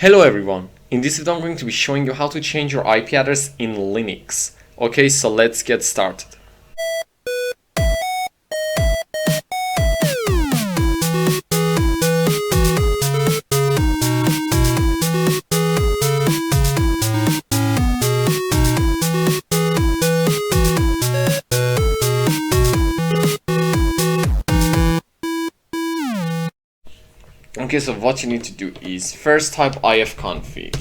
Hello everyone, in this video I'm going to be showing you how to change your IP address in Linux. Okay, so let's get started. Okay, so what you need to do is first type ifconfig.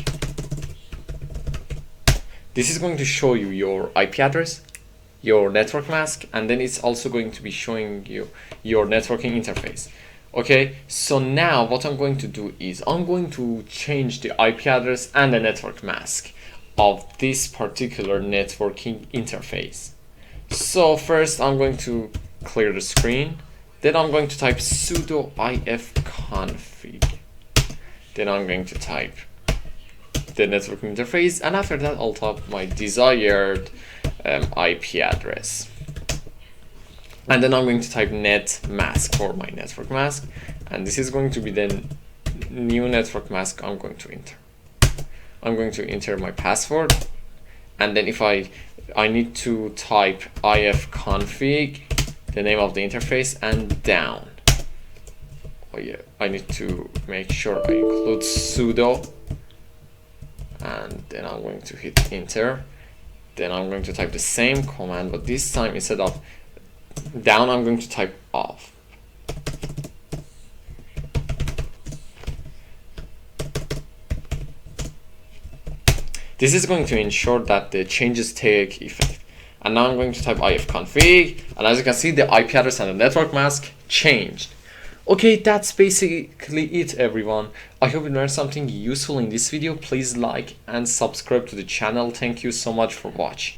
This is going to show you your IP address, your network mask, and then it's also going to be showing you your networking interface. Okay, so now what I'm going to do is I'm going to change the IP address and the network mask of this particular networking interface. So first I'm going to clear the screen. Then I'm going to type sudo ifconfig. Then I'm going to type the networking interface, and after that I'll type my desired IP address. And then I'm going to type net mask for my network mask, and this is going to be the new network mask I'm going to enter. I'm going to enter my password, and then if I need to type ifconfig, the name of the interface, and down. Oh yeah, I need to make sure I include sudo, and then I'm going to hit enter. Then I'm going to type the same command, but this time instead of down I'm going to type off. This is going to ensure that the changes take effect. And now I'm going to type ifconfig, and as you can see, the IP address and the network mask changed. Okay, that's basically it, everyone. I hope you learned something useful in this video. Please like and subscribe to the channel. Thank you so much for watching.